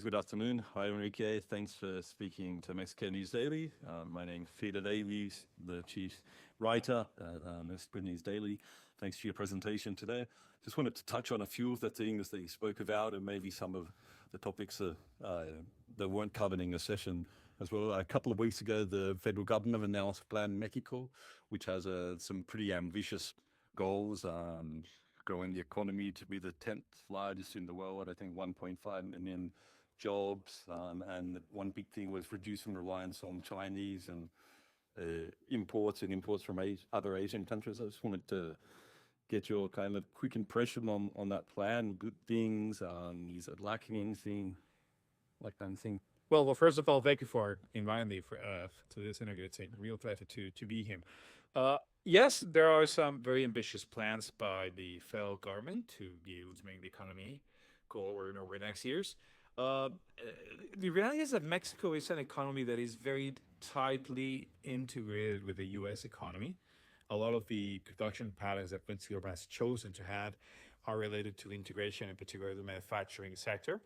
Good afternoon. Hi, Enrique. Thanks for speaking to Mexico News Daily. My name's Peter Davies, the chief writer at Mexico News Daily. Thanks for your presentation today. Just wanted to touch on a few of the things that you spoke about and maybe some of the topics that weren't covered in the session as well. A couple of weeks ago, the federal government announced Plan Mexico, which has some pretty ambitious goals. Growing the economy to be the 10th largest in the world, I think 1.5 million jobs. And one big thing was reducing reliance on Chinese and imports from other Asian countries. I just wanted to get your kind of quick impression on that plan, good things, is it lacking anything, like that thing? Well, first of all, thank you for inviting me to this interview. It's a real pleasure to be here. Yes, there are some very ambitious plans by the federal government to be able to make the economy go over the next years. The reality is that Mexico is an economy that is very tightly integrated with the U.S. economy. A lot of the production patterns that Mexico has chosen to have are related to integration, in particular the manufacturing sector.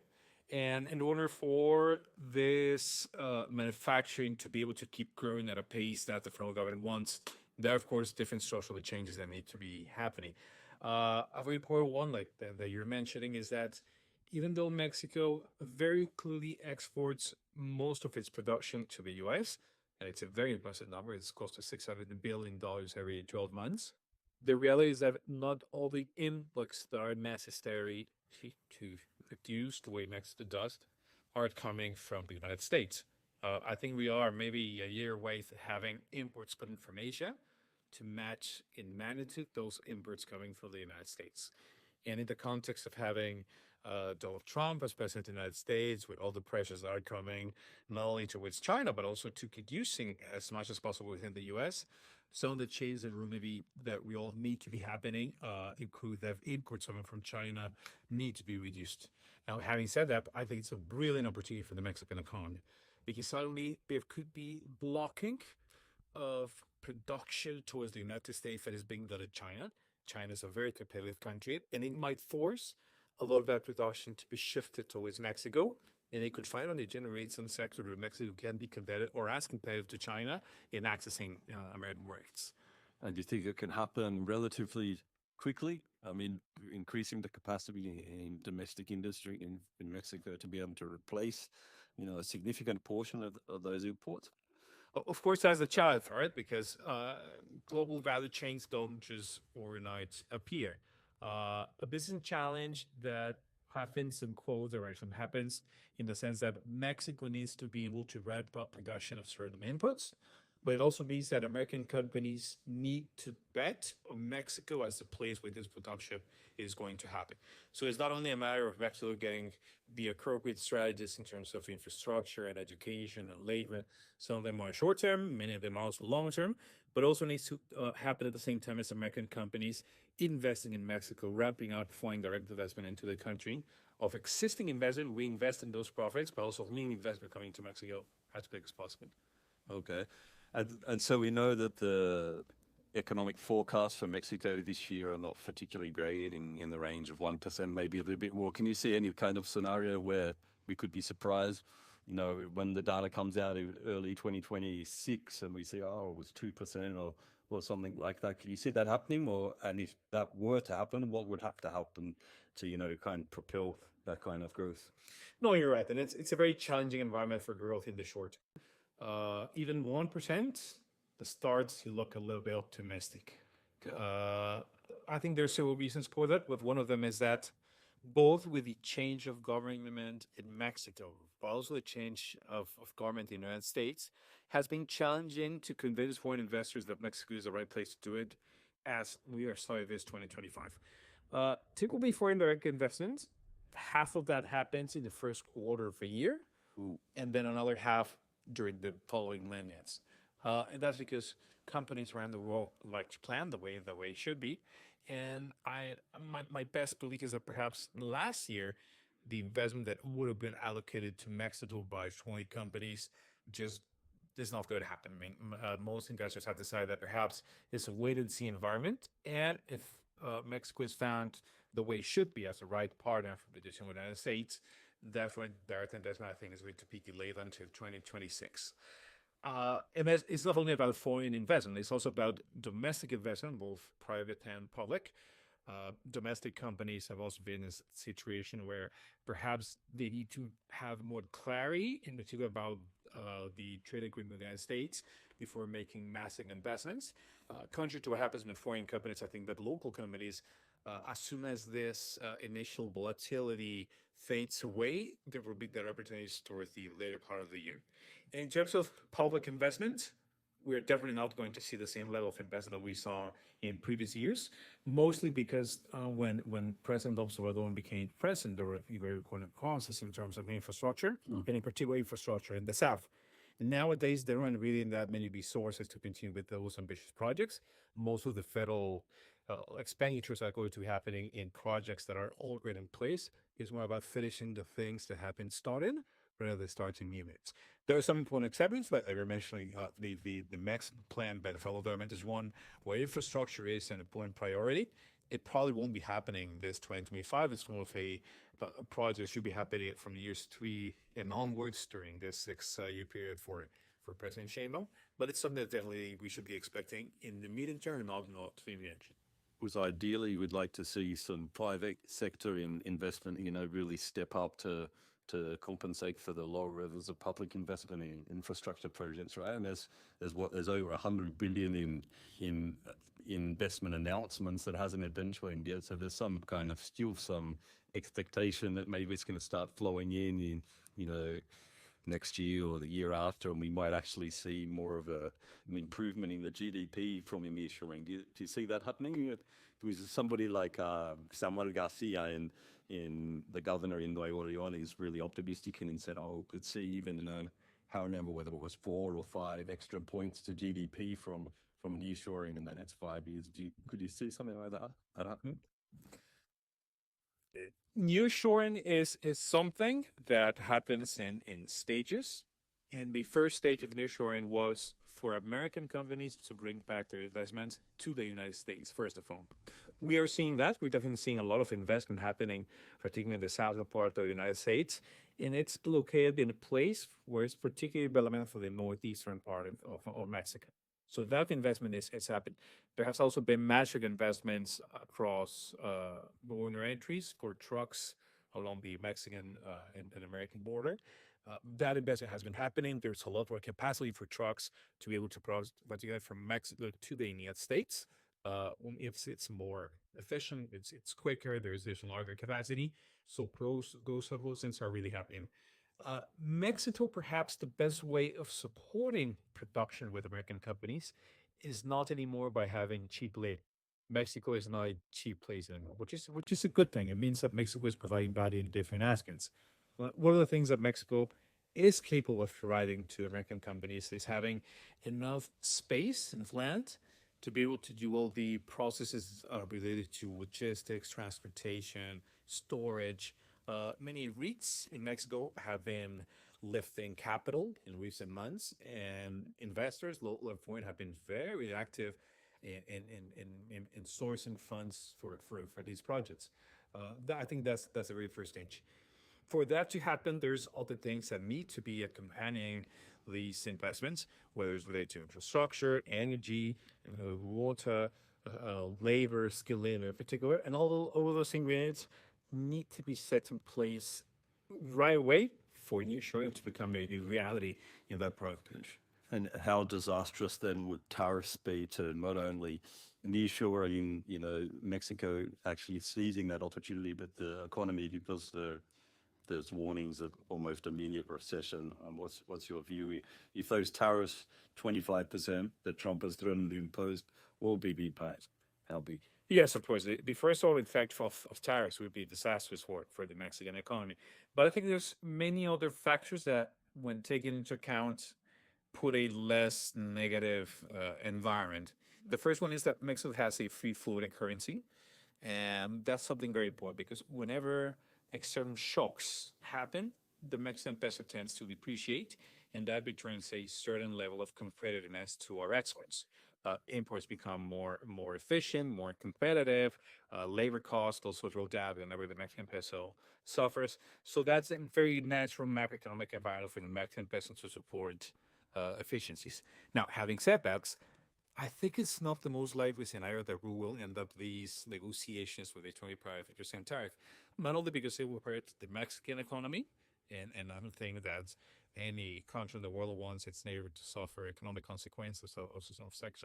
And in order for this manufacturing to be able to keep growing at a pace that the federal government wants, there are, of course, different structural changes that need to be happening. A very important one, like that you're mentioning, is that even though Mexico very clearly exports most of its production to the U.S., and it's a very impressive number, it's close to $600 billion every 12 months, the reality is that not all the inputs that are necessary to reduce the way Mexico does are coming from the United States. I think we are maybe a year away from having imports coming from Asia to match in magnitude those imports coming from the United States. And in the context of having Donald Trump as president of the United States, with all the pressures that are coming not only towards China, but also to reducing as much as possible within the U.S., some of the changes that we all need to be happening include that imports coming from China need to be reduced. Now, having said that, I think it's a brilliant opportunity for the Mexican economy, because suddenly there could be blocking of production towards the United States that is being done in China. China is a very competitive country, and it might force a lot of that production to be shifted towards Mexico. And it could finally generate some sector where Mexico can be competitive or as competitive to China in accessing American markets. And do you think it can happen relatively quickly? I mean, increasing the capacity in domestic industry in Mexico to be able to replace, a significant portion of those imports? Of course, that's a challenge, right? Because global value chains don't just overnight appear. A business challenge that happens in quote direction happens in the sense that Mexico needs to be able to ramp up production of certain inputs, but it also means that American companies need to bet on Mexico as the place where this production is going to happen. So it's not only a matter of Mexico getting the appropriate strategies in terms of infrastructure and education and labor. Some of them are short term, many of them are also long term, but also needs to happen at the same time as American companies investing in Mexico, ramping up foreign direct investment into the country. Of existing investment, we invest in those profits, but also new investment coming to Mexico as big as possible. Okay. And so we know that the economic forecasts for Mexico this year are not particularly great, in the range of 1%, maybe a little bit more. Can you see any kind of scenario where we could be surprised, when the data comes out in early 2026 and we see, it was 2% or something like that? Can you see that happening? And if that were to happen, what would have to happen to, kind of propel that kind of growth? No, you're right. And it's a very challenging environment for growth in the short term. Even 1%, the starts to look a little bit optimistic. I think there's several reasons for that, but one of them is that both with the change of government in Mexico, but also the change of government in the United States, has been challenging to convince foreign investors that Mexico is the right place to do it, as we are starting this 2025. Typically, foreign direct investments, half of that happens in the first quarter of a year, and then another half during the following lineage. And that's because companies around the world like to plan the way it should be. And my best belief is that perhaps last year, the investment that would have been allocated to Mexico by 20 companies just is not going to happen. I mean, most investors have decided that perhaps it's a wait-and-see environment. And if Mexico is found the way it should be as a right partner for the United States, Therefore, direct investment, I think, is going to be delayed until 2026. It's not only about foreign investment, it's also about domestic investment, both private and public. Domestic companies have also been in a situation where perhaps they need to have more clarity, in particular about the trade agreement with the United States before making massive investments. Contrary to what happens in the foreign companies, I think that local companies, as soon as this initial volatility fades away, there will be better opportunities towards the later part of the year. In terms of public investment, we're definitely not going to see the same level of investment that we saw in previous years, mostly because when President Obrador became president, there were very important causes in terms of infrastructure, and in particular infrastructure in the South. Nowadays, there aren't really that many resources to continue with those ambitious projects. Most of the federal expenditures are going to be happening in projects that are already in place. It's more about finishing the things that have been started rather than starting new ones. There are some important exceptions, like I was mentioning, the Mexican plan by the federal government is one where infrastructure is an important priority. It probably won't be happening this 2025. It's more of a project that should be happening from years 3 and onwards during this 6-year period for President Sheinbaum. But it's something that definitely we should be expecting in the medium term, not immediate. Was ideally we'd like to see some private sector investment, really step up to compensate for the low levels of public investment in infrastructure projects, right? And there's over 100 billion in investment announcements that hasn't eventuated yet. So there's some kind of still some expectation that maybe it's going to start flowing in next year or the year after, and we might actually see more of an improvement in the GDP from nearshoring. Do you see that happening? Because somebody like Samuel Garcia in the governor in Nuevo León is really optimistic and said, "Oh, could see even I don't remember whether it was 4 or 5 extra points to GDP from nearshoring in the next 5 years." Could you see something like that happening? Nearshoring is something that happens in stages. And the first stage of nearshoring was for American companies to bring back their investments to the United States, first of all. We are seeing that. We're definitely seeing a lot of investment happening, particularly in the southern part of the United States. And it's located in a place where it's particularly relevant for the northeastern part of Mexico. So that investment is happening. There has also been massive investments across border entries for trucks along the Mexican and American border. That investment has been happening. There's a lot more capacity for trucks to be able to process from Mexico to the United States. If it's more efficient, it's quicker. There's larger capacity. So those things are really happening. Mexico, perhaps the best way of supporting production with American companies is not anymore by having cheap labor. Mexico is not a cheap place anymore, which is a good thing. It means that Mexico is providing value in different aspects. But one of the things that Mexico is capable of providing to American companies is having enough space and land to be able to do all the processes related to logistics, transportation, storage. Many REITs in Mexico have been lifting capital in recent months, and investors, local and foreign, have been very active in sourcing funds for these projects. I think that's the very first stage. For that to happen, there's other things that need to be accompanying these investments, whether it's related to infrastructure, energy, water, labor, skilled labor in particular, and all those ingredients need to be set in place right away for nearshoring to become a reality in that product. And how disastrous then would tariffs be to not only nearshoring, Mexico actually seizing that opportunity, but the economy, because there's warnings of almost immediate recession. What's your view? If those tariffs, 25% that Trump has threatened to impose, will be paid? How big? Yes, of course. The first order effect of tariffs would be disastrous for the Mexican economy. But I think there's many other factors that, when taken into account, put a less negative environment. The first one is that Mexico has a free floating currency. And that's something very important because whenever external shocks happen, the Mexican peso tends to depreciate, and that returns a certain level of competitiveness to our exports. imports become more efficient, more competitive. Labor costs also go down whenever the Mexican peso suffers. So that's a very natural macroeconomic environment for the Mexican peso to support efficiencies. Now, having said that, I think it's not the most likely scenario that we will end up these negotiations with a 25% tariff, not only because it will hurt the Mexican economy, and I don't think that any country in the world wants its neighbor to suffer economic consequences of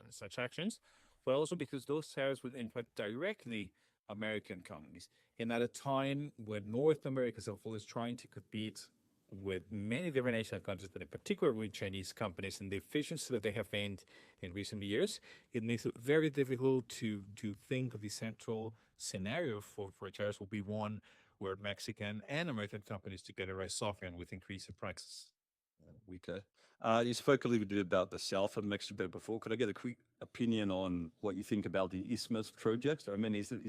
such actions, but also because those tariffs would impact directly American companies. And at a time when North America as a whole is trying to compete with many different Asian countries, but in particular with Chinese companies and the efficiency that they have gained in recent years, it makes it very difficult to think of the central scenario for tariffs will be one where Mexican and American companies together are suffering with increased prices. Okay. You spoke a little bit about the south of Mexico before. Could I get a quick opinion on what you think about the Isthmus project? I mean, is it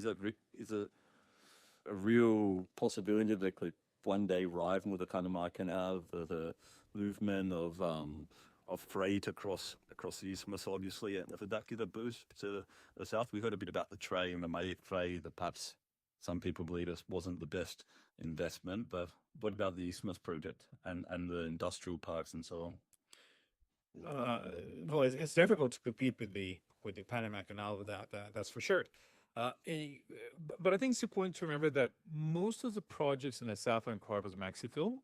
a real possibility that could one day rival with the Panama Canal, the movement of freight across the Isthmus, obviously, and if that give a boost to the south? We heard a bit about the trade, the May trade, that perhaps some people believe it wasn't the best investment, but what about the Isthmus project and the industrial parks and so on? Well, it's difficult to compete with the Panama Canal with that's for sure. But I think it's important to remember that most of the projects in the southern part of Mexico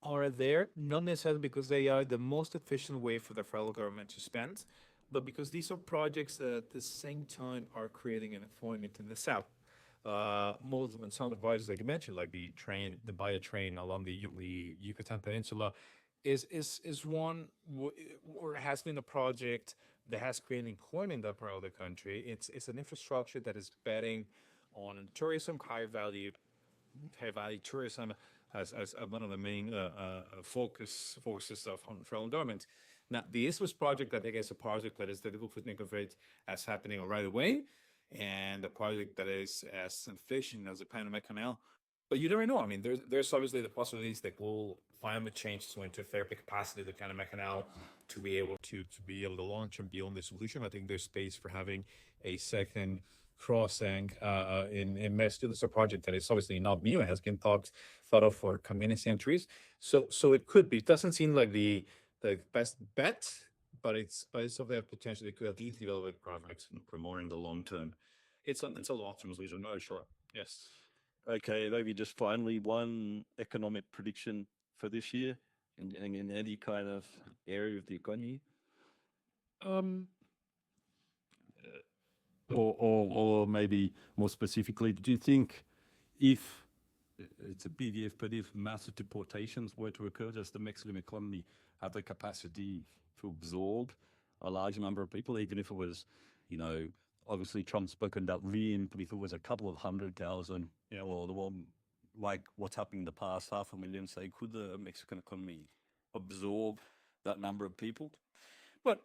are there not necessarily because they are the most efficient way for the federal government to spend, but because these are projects that at the same time are creating an employment in the south. Most of them, some of the projects like you mentioned, like the bio train along the Yucatan Peninsula, is one or has been a project that has created employment in that part of the country. It's an infrastructure that is betting on tourism, high value tourism as one of the main focuses of federal government. Now, the Isthmus project, I think, is a project that is difficult to think of it as happening right away, and a project that is as efficient as the Panama Canal. But you never know. I mean, there's obviously the possibilities that climate change is going to affect the capacity of the Panama Canal to be able to launch and build the solution. I think there's space for having a second crossing in Mexico. It's a project that is obviously not new. It has been thought of for many centuries. So it could be. It doesn't seem like the best bet, but it's of the potential that could at least develop projects For more in the long term. it's a long-term solution. No, sure. Yes. Okay, maybe just finally one economic prediction for this year in any kind of area of the economy, Um, or maybe more specifically, do you think if it's a PDF, but if massive deportations were to occur, does the Mexican economy have the capacity to absorb a large number of people, even if it was, obviously Trump's spoken about but if it was a couple of 100,000, or the one like what's happening in the past, 500,000, say, could the Mexican economy absorb that number of people? but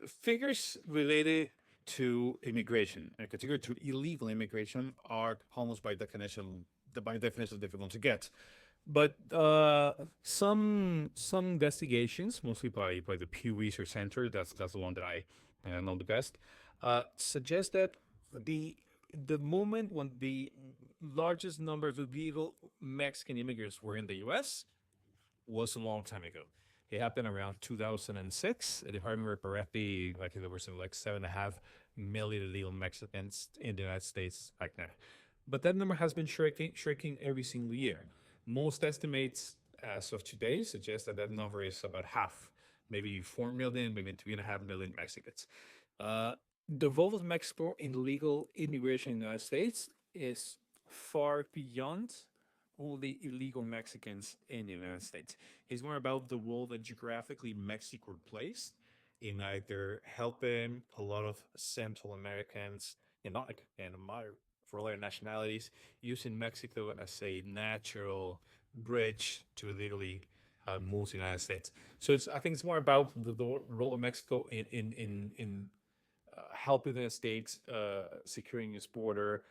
figures related to immigration, in particular to illegal immigration, are almost by definition difficult to get. But some investigations, mostly by the Pew Research Center, that's the one that I know the best, suggest that the moment when the largest number of illegal Mexican immigrants were in the U.S. was a long time ago. It happened around 2006. And if I remember correctly, like there were something like 7.5 million illegal Mexicans in the United States back then. But that number has been shrinking every single year. Most estimates as of today suggest that number is about half, maybe 4 million, maybe 3.5 million Mexicans. The role of Mexico in legal immigration in the United States is far beyond all the illegal Mexicans in the United States. It's more about the role that geographically Mexico plays in either helping a lot of Central Americans and for other nationalities, using Mexico as a natural bridge to illegally move to the United States. So I think it's more about the role of Mexico in helping the United States securing its border,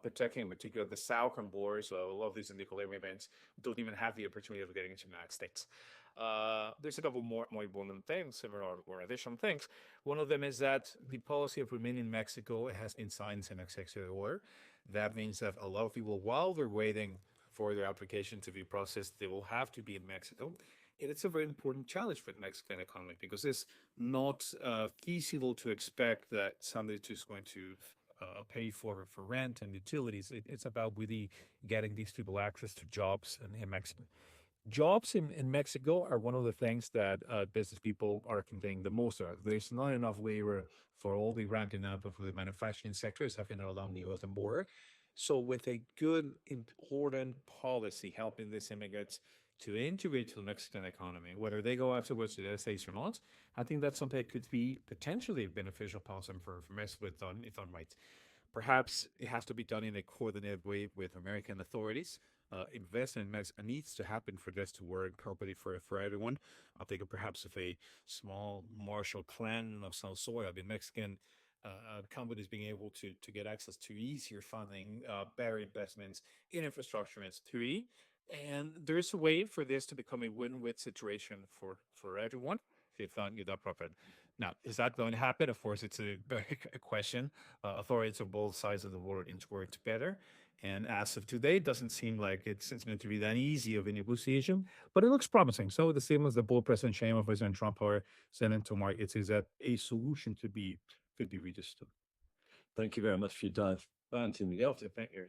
protecting in particular the southern borders. So a lot of these illegal immigrants don't even have the opportunity of getting into the United States. There's a couple more important things, similar or additional things. One of them is that the policy of remaining in Mexico has been signed in executive order. That means that a lot of people, while they're waiting for their application to be processed, they will have to be in Mexico. And it's a very important challenge for the Mexican economy because it's not feasible to expect that somebody is going to pay for rent and utilities. It's about really getting these people access to jobs in Mexico. Jobs in Mexico are one of the things that business people are complaining the most of. There's not enough labor for all the ramping up of the manufacturing sectors having along the open border. So, with a good, important policy helping these immigrants to integrate to the Mexican economy, whether they go afterwards to the United States or not, I think that's something that could be potentially a beneficial policy for Mexico if done right. Perhaps it has to be done in a coordinated way with American authorities. Investment in Mexico needs to happen for this to work properly for everyone. I think perhaps if a small Marshall Plan of some sort, I mean, Mexican companies being able to get access to easier funding, better investments in infrastructure and three. And there's a way for this to become a win-win situation for everyone if done properly. Now, is that going to happen? Of course, it's a question. Authorities on both sides of the world need to work together. And as of today, it doesn't seem like it's going to be that easy of a negotiation, but it looks promising. So the same as the both President Sheinbaum, President Trump are sending to Mark, it is that a solution could be reached. Thank you very much for your time. Anthony, thank you.